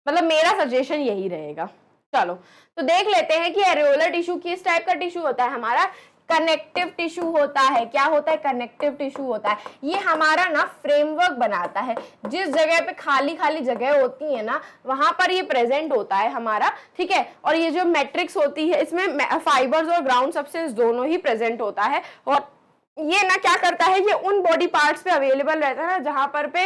मतलब मेरा सजेशन यही रहेगा। चलो तो देख लेते हैं कि एरियोलर टिश्यू किस टाइप का टिश्यू होता है। हमारा कनेक्टिव टिश्यू होता है। क्या होता है? कनेक्टिव टिश्यू होता है। ये हमारा ना फ्रेमवर्क बनाता है। जिस जगह पे खाली खाली जगह होती है ना, वहां पर ये प्रेजेंट होता है हमारा, ठीक है। और ये जो मैट्रिक्स होती है इसमें फाइबर्स और ग्राउंड सब्सटेंस दोनों ही प्रेजेंट होता है। और ये ना क्या करता है, ये उन बॉडी पार्ट्स पे अवेलेबल रहता है ना जहां पर पे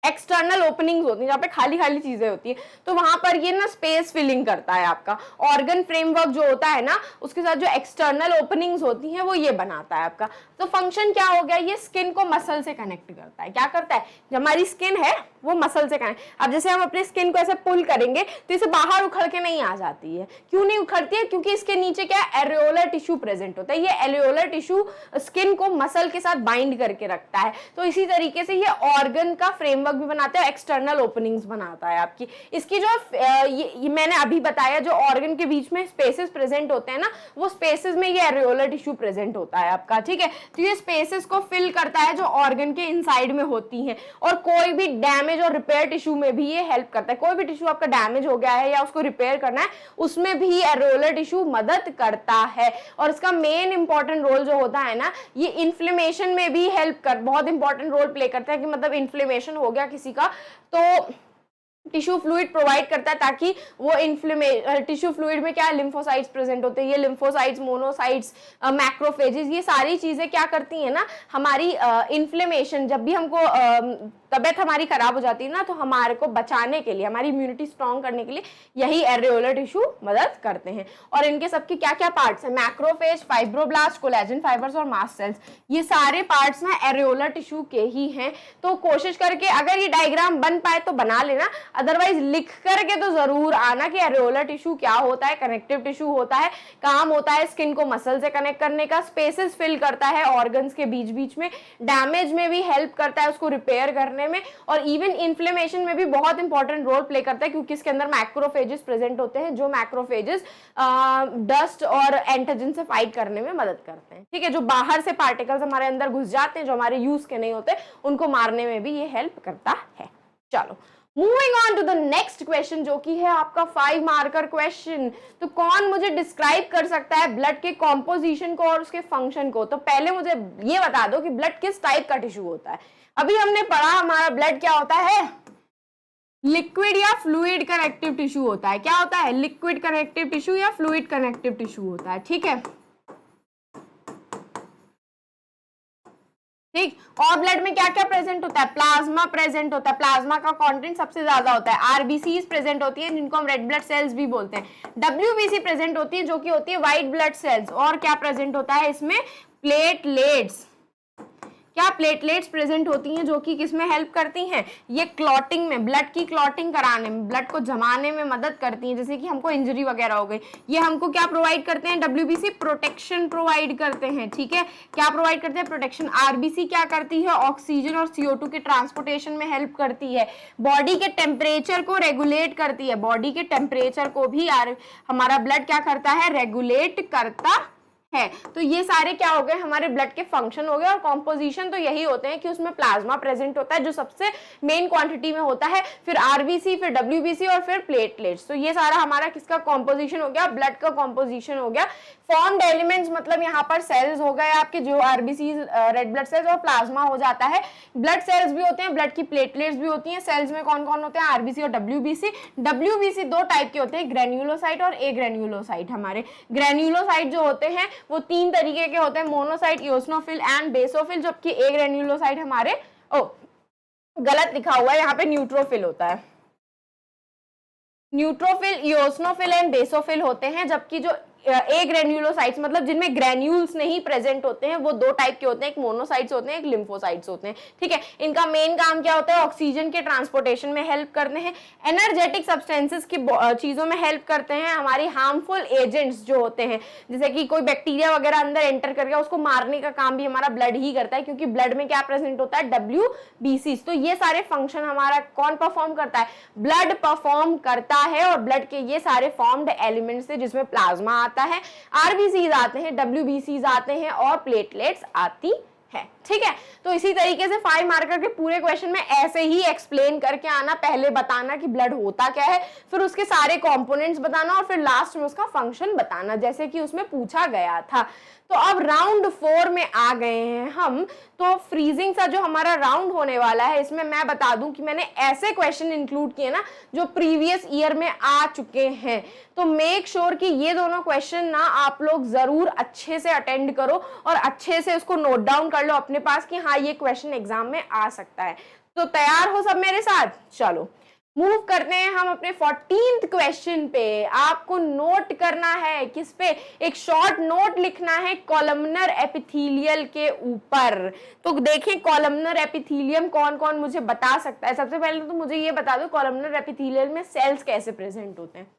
एक्सटर्नल ओपनिंग्स होती है, जहाँ पे खाली खाली चीजें होती है, तो वहां पर ये ना स्पेस फिलिंग करता है। आपका ऑर्गन फ्रेमवर्क जो होता है ना, उसके साथ जो एक्सटर्नल ओपनिंग्स होती हैं वो ये बनाता है आपका। तो फंक्शन क्या हो गया, ये स्किन को मसल से कनेक्ट करता है। क्या करता है? जो हमारी स्किन है वो मसल से कनेक्ट, अब जैसे हम अपने स्किन को ऐसे पुल करेंगे तो इसे बाहर उखड़ के नहीं आ जाती है। क्यों नहीं उखड़ती है? क्योंकि इसके नीचे क्या है, एरियोलर टिश्यू प्रेजेंट होता है। ये एरियोलर टिश्यू स्किन को मसल के साथ बाइंड करके रखता है। तो इसी तरीके से ये ऑर्गन का फ्रेमवर्क भी बनाता है, एक्सटर्नल ओपनिंग्स बनाता है आपकी। इसकी जो ये मैंने अभी बताया, जो ऑर्गन के बीच में स्पेसेस प्रेजेंट होते हैं ना, वो स्पेसेस में ये एरियोलर टिश्यू प्रेजेंट होता है आपका, ठीक है। तो ये स्पेसेस को फिल करता है जो ऑर्गन के इनसाइड में होती हैं। और कोई भी डैमेज और रिपेयर टिश्यू में भी ये हेल्प करता है। कोई भी टिश्यू आपका डैमेज हो गया है या उसको रिपेयर करना है, उसमें भी एरियोलर टिश्यू मदद करता है। और इसका मेन इंपॉर्टेंट रोल जो होता है ना, ये इन्फ्लेमेशन में भी हेल्प कर, बहुत इंपॉर्टेंट रोल प्ले करता है। कि मतलब इन्फ्लेमेशन हो गया किसी का तो टिश्यू फ्लूइड प्रोवाइड करता है, ताकि वो टिश्यू फ्लूइड में क्या लिम्फोसाइट्स प्रेजेंट होते हैं। ये लिम्फोसाइट्स, मोनोसाइट्स, मैक्रोफेजेस, ये सारी चीजें क्या करती हैं ना, हमारी इन्फ्लेमेशन, जब भी हमको तबियत हमारी खराब हो जाती है ना, तो हमारे को बचाने के लिए, हमारी इम्यूनिटी स्ट्रॉन्ग करने के लिए यही एरियोलर टिश्यू मदद करते हैं। और इनके सबके क्या क्या पार्ट्स हैं? मैक्रोफेज, फाइब्रोब्लास्ट, कोलेजन फाइबर्स और मास्ट सेल्स, ये सारे पार्ट्स ना एरियोलर टिश्यू के ही हैं। तो कोशिश करके अगर ये डायग्राम बन पाए तो बना लेना, अदरवाइज लिख करके तो जरूर आना कि एरियोलर टिश्यू क्या होता है। कनेक्टिव टिश्यू होता है, काम होता है स्किन को मसल से कनेक्ट करने का, स्पेसेस फिल करता है ऑर्गन्स के बीच बीच में, डैमेज में भी हेल्प करता है उसको रिपेयर करने में, और इवन इन्फ्लेमेशन में भी बहुत इंपॉर्टेंट रोल प्ले करता है, क्योंकि इसके अंदर मैक्रोफेजेस प्रेजेंट होते हैं, जो मैक्रोफेजेस डस्ट और एंटीजन से फाइट करने में मदद करते हैं, ठीक है। जो बाहर से पार्टिकल्स हमारे अंदर घुस जाते हैं, जो हमारे यूज के नहीं होते, उनको मारने में भी ये हेल्प करता है। चलो moving on to the next question जो कि है आपका 5 मार्कर क्वेश्चन। तो कौन मुझे डिस्क्राइब कर सकता है ब्लड के कॉम्पोजिशन को और उसके फंक्शन को? तो पहले मुझे ये बता दो कि ब्लड किस टाइप का टिश्यू होता है। अभी हमने पढ़ा हमारा ब्लड क्या होता है, लिक्विड या फ्लूइड कनेक्टिव टिश्यू होता है। क्या होता है? लिक्विड कनेक्टिव टिश्यू या फ्लूइड कनेक्टिव टिश्यू होता है, ठीक है। ठीक, और ब्लड में क्या क्या प्रेजेंट होता है? प्लाज्मा प्रेजेंट होता है, प्लाज्मा का कंटेंट सबसे ज्यादा होता है। आरबीसीज प्रेजेंट होती है जिनको हम रेड ब्लड सेल्स भी बोलते हैं। डब्ल्यूबीसी प्रेजेंट होती है जो कि होती है व्हाइट ब्लड सेल्स। और क्या प्रेजेंट होता है इसमें? प्लेटलेट्स। क्या प्लेटलेट्स प्रेजेंट होती हैं जो कि किसमें हेल्प करती हैं? ये क्लॉटिंग में, ब्लड की क्लॉटिंग कराने में, ब्लड को जमाने में मदद करती हैं। जैसे कि हमको इंजरी वगैरह हो गई, ये हमको क्या प्रोवाइड करते हैं? डब्ल्यूबीसी प्रोटेक्शन प्रोवाइड करते हैं, ठीक है। क्या प्रोवाइड करते हैं? प्रोटेक्शन। आरबीसी क्या करती है? ऑक्सीजन और CO2 के ट्रांसपोर्टेशन में हेल्प करती है। बॉडी के टेम्परेचर को रेगुलेट करती है, बॉडी के टेम्परेचर को भी हमारा ब्लड क्या करता है? रेगुलेट करता है। तो ये सारे क्या हो गए? हमारे ब्लड के फंक्शन हो गए। और कॉम्पोजिशन तो यही होते हैं कि उसमें प्लाज्मा प्रेजेंट होता है जो सबसे मेन क्वांटिटी में होता है, फिर आरबीसी, फिर डब्ल्यूबीसी और फिर प्लेटलेट्स। तो ये सारा हमारा किसका कॉम्पोजिशन हो गया? ब्लड का कॉम्पोजिशन हो गया। फॉर्म्ड एलिमेंट्स मतलब यहाँ पर सेल्स हो गए आपके, जो आरबीसी, रेड ब्लड सेल्स और प्लाज्मा हो जाता है। ब्लड सेल्स भी होते हैं, ब्लड की प्लेटलेट्स भी होती हैं। सेल्स में कौन कौन होते हैं? आरबीसी और डब्ल्यूबीसी। डब्ल्यूबीसी 2 टाइप के होते हैं, ग्रेन्युलोसाइट और एग्रेन्युलोसाइट। हमारे ग्रेन्युलोसाइट जो होते हैं वो 3 तरीके के होते हैं, मोनोसाइट, इओसिनोफिल एंड बेसोफिल। जबकि एग्रेन्युलोसाइट हमारे गलत लिखा हुआ है यहाँ पे, न्यूट्रोफिल होता है। न्यूट्रोफिल, इओसिनोफिल एंड बेसोफिल होते हैं। जबकि जो ए ग्रेन्युलोसाइट्स मतलब जिनमें ग्रेन्यूल्स नहीं प्रेजेंट होते हैं, वो दो टाइप के होते हैं, एक मोनोसाइट्स होते हैं, एक लिम्फोसाइट्स होते हैं, ठीक है। इनका मेन काम क्या होता है, ऑक्सीजन के ट्रांसपोर्टेशन में हेल्प करते हैं, एनर्जेटिक सब्सटेंसेस की चीजों में हेल्प करते हैं, हमारी हार्मफुल एजेंट्स जो होते हैं जैसे कि कोई बैक्टीरिया वगैरह अंदर एंटर कर गया उसको मारने का काम भी हमारा ब्लड ही करता है, क्योंकि ब्लड में क्या प्रेजेंट होता है, WBC। तो ये सारे फंक्शन हमारा कौन परफॉर्म करता है, ब्लड परफॉर्म करता है, और ब्लड के ये सारे फॉर्म्ड एलिमेंट्स से जिसमें प्लाज्मा आता है, RBCs आते हैं, WBCs आते हैं और प्लेटलेट्स आती है, ठीक है। तो इसी तरीके से 5 मार्कर के पूरे क्वेश्चन में ऐसे ही एक्सप्लेन करके आना, पहले बताना कि ब्लड होता क्या है, फिर उसके सारे कंपोनेंट्स बताना और फिर लास्ट में उसका फंक्शन बताना, जैसे कि उसमें पूछा गया था। तो अब राउंड 4 में आ गए हैं हम। तो फ्रीजिंग सा जो हमारा राउंड होने वाला है, इसमें मैं बता दूं कि मैंने ऐसे क्वेश्चन इंक्लूड किए ना जो प्रीवियस ईयर में आ चुके हैं। तो मेक श्योर कि ये दोनों क्वेश्चन ना आप लोग जरूर अच्छे से अटेंड करो और अच्छे से उसको नोट डाउन कर लो अपने पास कि हाँ ये क्वेश्चन एग्जाम में आ सकता है। तो तैयार हो सब मेरे साथ? चलो मूव करते हैं हम अपने 14th क्वेश्चन पे। आपको नोट करना है किस पे, एक शॉर्ट नोट लिखना है कॉलमनर एपिथेलियल के ऊपर। तो देखें कॉलमनर एपिथेलियम कौन कौन मुझे बता सकता है। सबसे पहले तो मुझे ये बता दो कॉलमनर एपिथेलियल में सेल्स कैसे प्रेजेंट होते हैं।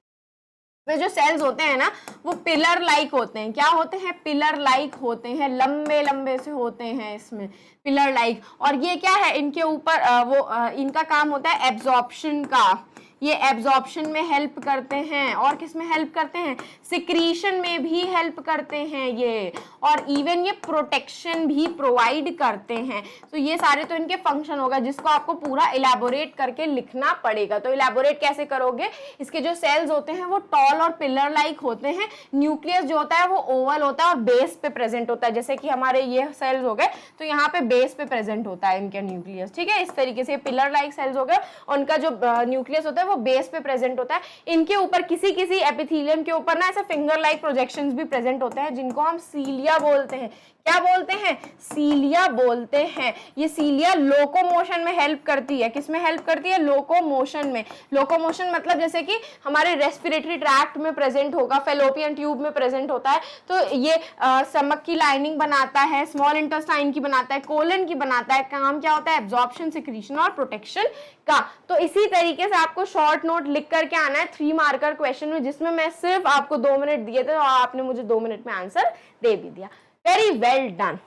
वे जो सेल्स होते हैं ना वो पिलर लाइक होते हैं। क्या होते हैं? पिलर लाइक होते हैं, लंबे लंबे से होते हैं इसमें, पिलर लाइक। और ये क्या है, इनके ऊपर इनका काम होता है एब्जॉर्प्शन का। ये एब्जॉर्प्शन में हेल्प करते हैं और किस में हेल्प करते हैं, सिक्रीशन में भी हेल्प करते हैं ये, और इवन ये प्रोटेक्शन भी प्रोवाइड करते हैं। तो ये सारे तो इनके फंक्शन होगा जिसको आपको पूरा इलेबोरेट करके लिखना पड़ेगा। तो इलेबोरेट कैसे करोगे, इसके जो सेल्स होते हैं वो टॉल और पिलर लाइक होते हैं, न्यूक्लियस जो होता है वो ओवल होता है और बेस पे प्रेजेंट होता है। जैसे कि हमारे ये सेल्स हो गए तो यहाँ पे बेस पे प्रेजेंट होता है इनके न्यूक्लियस, ठीक है। इस तरीके से पिलर लाइक सेल्स हो गए, उनका जो न्यूक्लियस होता है वो बेस पे प्रेजेंट होता है। इनके ऊपर किसी किसी एपिथेलियम के ऊपर ना ऐसे फिंगर लाइक प्रोजेक्शंस भी प्रेजेंट होते हैं जिनको हम सीलिया बोलते हैं। क्या बोलते हैं? सीलिया बोलते हैं। ये सीलिया लोकोमोशन में हेल्प करती है। किस में हेल्प करती है? लोकोमोशन में। लोकोमोशन मतलब जैसे कि हमारे रेस्पिरेटरी ट्रैक्ट में प्रेजेंट होगा, फेलोपियन ट्यूब में प्रेजेंट होता है, तो ये स्टमक की लाइनिंग बनाता है, स्मॉल इंटेस्टाइन की बनाता है, कोलन की बनाता है। काम क्या होता है? एब्जॉर्प्शन, सिक्रीशन और प्रोटेक्शन का। तो इसी तरीके से आपको शॉर्ट नोट लिख करके आना है 3 मार्कर क्वेश्चन में, जिसमें मैं सिर्फ आपको 2 मिनट दिए थे और आपने मुझे 2 मिनट में आंसर दे भी दिया। Very well done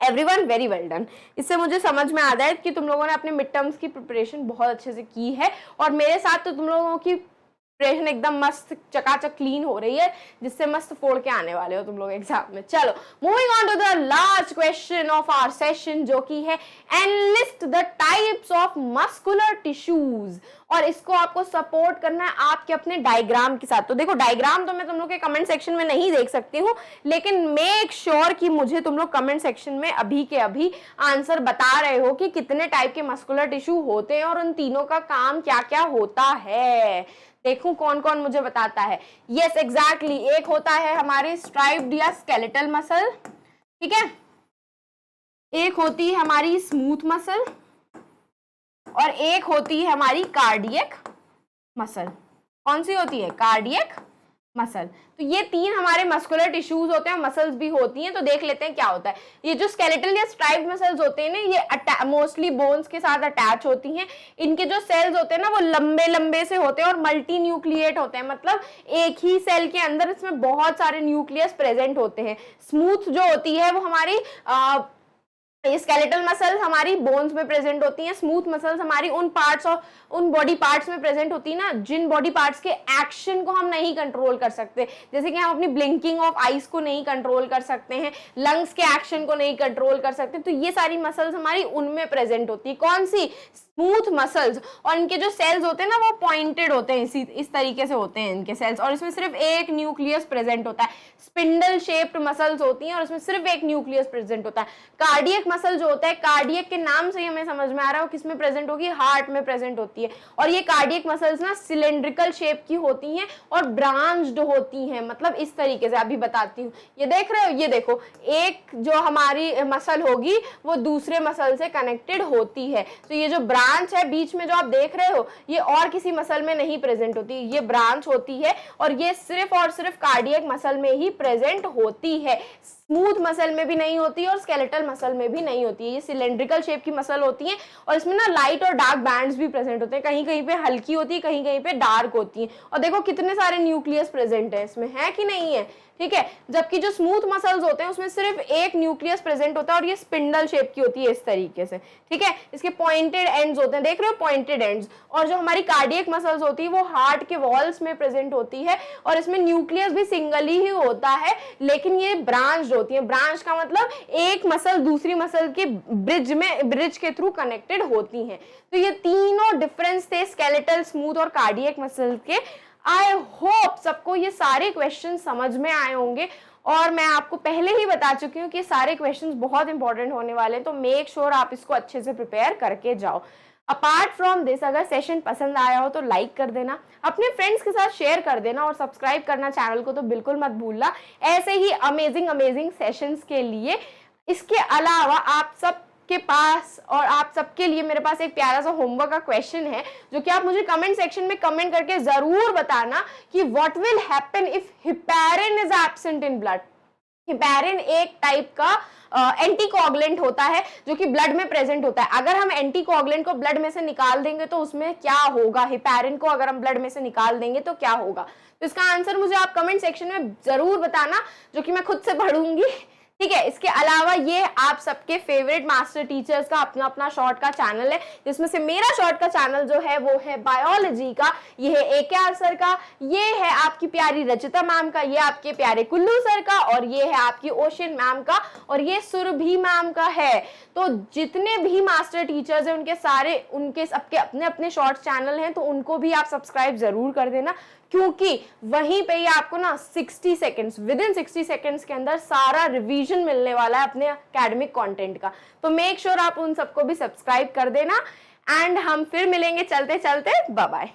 everyone, very well done. इससे मुझे समझ में आ रहा है कि तुम लोगों ने अपने मिड टर्म्स की प्रिपरेशन बहुत अच्छे से की है, और मेरे साथ तो तुम लोगों की प्रिपरेशन एकदम मस्त चकाचक क्लीन हो रही है, जिससे मस्त फोड़ के आने वाले हो तुम लोग एग्जाम में। चलो moving on to the last question of our session, जो कि है enlist the types of muscular tissues, और इसको आपको सपोर्ट करना है आपके अपने डायग्राम के साथ। तो देखो डायग्राम तो मैं तुम लोग के कमेंट सेक्शन में नहीं देख सकती हूँ, लेकिन मेक श्योर कि मुझे तुम लोग कमेंट सेक्शन में अभी के अभी आंसर बता रहे हो कि कितने टाइप के मस्कुलर टिश्यू होते हैं और उन तीनों का काम क्या क्या होता है। देखूं कौन कौन मुझे बताता है। यस एग्जैक्टली, एक होता है हमारे स्ट्राइप्ड या स्केलेटल मसल, ठीक है, एक होती है हमारी स्मूथ मसल, और एक होती है हमारी कार्डियक मसल। कौन सी होती है? Cardiac muscle. तो ये 3 हमारे मस्कुलर टिश्यूज होते हैं, मसल्स भी होती हैं। तो देख लेते हैं क्या होता है। ये जो स्केलेटल या स्ट्राइप्ड मसल्स होते हैं ना, ये मोस्टली बोन्स के साथ अटैच होती हैं। इनके जो सेल्स होते हैं ना वो लंबे लंबे से होते हैं और मल्टी न्यूक्लिएट होते हैं, मतलब एक ही सेल के अंदर इसमें बहुत सारे न्यूक्लियस प्रेजेंट होते हैं। स्मूथ जो होती है वो हमारी स्केलेटल मसल्स हमारी बोन्स में प्रेजेंट होती हैं। स्मूथ मसल्स हमारी उन पार्ट्स और उन बॉडी पार्ट्स में प्रेजेंट होती है ना जिन बॉडी पार्ट्स के एक्शन को हम नहीं कंट्रोल कर सकते, जैसे कि हम अपनी ब्लिंकिंग ऑफ आईज को नहीं कंट्रोल कर सकते हैं, लंग्स के एक्शन को नहीं कंट्रोल कर सकते। तो ये सारी मसल्स हमारी उनमें प्रेजेंट होती है। कौन सी? Smooth muscles. और इनके जो सेल्स होते हैं ना वो पॉइंटेड होते हैं, इस तरीके से होते हैं इनके सेल्स, और इसमें सिर्फ एक न्यूक्लियस प्रेजेंट होता है। स्पिंडल शेप्ड मसल्स होती हैं और इसमें सिर्फ एक न्यूक्लियस प्रेजेंट होता है। कार्डियक मसल जो होता है, कार्डियक के नाम से ही हमें समझ में आ रहा है वो किस में प्रेजेंट होगी, हार्ट में प्रेजेंट होती है। और ये कार्डियक मसल्स ना सिलेंड्रिकल शेप की होती हैं और ब्रांच्ड होती हैं, मतलब इस तरीके से अभी बताती हूँ। ये देख रहे हो, ये देखो, एक जो हमारी मसल होगी वो दूसरे मसल से कनेक्टेड होती है। तो ये जो ब्रांच है बीच में जो आप देख रहे हो, ये और किसी मसल में नहीं प्रेजेंट होती, ये ब्रांच होती है और ये सिर्फ और सिर्फ कार्डियक मसल में ही प्रेजेंट होती है। स्मूथ मसल में भी नहीं होती और स्केलेटल मसल में भी नहीं होती है। ये सिलेंड्रिकल शेप की मसल होती है और इसमें ना लाइट और डार्क बैंड्स भी प्रेजेंट होते हैं, कहीं कहीं पे हल्की होती है, कहीं कहीं पे डार्क होती है। और देखो कितने सारे न्यूक्लियस प्रेजेंट है इसमें, है कि नहीं है, ठीक है। जबकि जो स्मूथ मसल्स होते हैं उसमें सिर्फ एक न्यूक्लियस प्रेजेंट होता है और ये स्पिंडल शेप की होती है इस तरीके से, ठीक है। इसके पॉइंटेड एंड्स होते हैं, देख रहे हो, पॉइंटेड एंड्स। और जो हमारी कार्डियक मसल्स होती है वो हार्ट के वॉल्स में प्रेजेंट होती है और इसमें न्यूक्लियस भी सिंगली ही होता है, लेकिन ये ब्रांच होती है। ब्रांच का मतलब एक मसल दूसरी मसल के ब्रिज के थ्रू कनेक्टेड होती है। तो ये तीनों डिफरेंस थे स्केलेटल, स्मूथ और कार्डियक मसल के। आई होप सबको ये सारे क्वेश्चन समझ में आए होंगे और मैं आपको पहले ही बता चुकी हूँ कि सारे क्वेश्चंस बहुत इंपॉर्टेंट होने वाले हैं, तो मेक श्योर आप इसको अच्छे से प्रिपेयर करके जाओ। अपार्ट फ्रॉम दिस, अगर सेशन पसंद आया हो तो लाइक कर देना, अपने फ्रेंड्स के साथ शेयर कर देना और सब्सक्राइब करना चैनल को तो बिल्कुल मत भूलना, ऐसे ही अमेजिंग सेशंस के लिए। इसके अलावा आप सब के पास और आप सबके लिए मेरे पास एक प्यारा सा होमवर्क का क्वेश्चन है, जो कि आप मुझे कमेंट सेक्शन में कमेंट करके जरूर बताना कि what will happen if heparin is absent in blood. Heparin एक टाइप का एंटीकोगुलेंट होता है जो कि ब्लड में प्रेजेंट होता है। अगर हम एंटीकोगुलेंट को ब्लड में से निकाल देंगे तो उसमें क्या होगा, हेपेरिन को अगर हम ब्लड में से निकाल देंगे तो क्या होगा। तो इसका आंसर मुझे आप कमेंट सेक्शन में जरूर बताना, जो कि मैं खुद से पढ़ूंगी, ठीक है। इसके अलावा ये आप सबके फेवरेट मास्टर टीचर्स का अपना अपना शॉर्ट का चैनल है, जिसमें से मेरा शॉर्ट का चैनल जो है वो है बायोलॉजी का, ये है AKR सर का, ये है आपकी प्यारी रचिता मैम का, ये आपके प्यारे कुल्लू सर का, और ये है आपकी ओशियन मैम का, और ये सुरभि मैम का है। तो जितने भी मास्टर टीचर्स हैं उनके सबके अपने अपने शॉर्ट चैनल हैं, तो उनको भी आप सब्सक्राइब जरूर कर देना, क्योंकि वहीं पे ही आपको ना 60 सेकंड्स, विद इन 60 सेकंड्स के अंदर सारा रिवीजन मिलने वाला है अपने एकेडमिक कंटेंट का। तो मेक श्योर आप उन सबको भी सब्सक्राइब कर देना एंड हम फिर मिलेंगे चलते चलते, बाय बाय।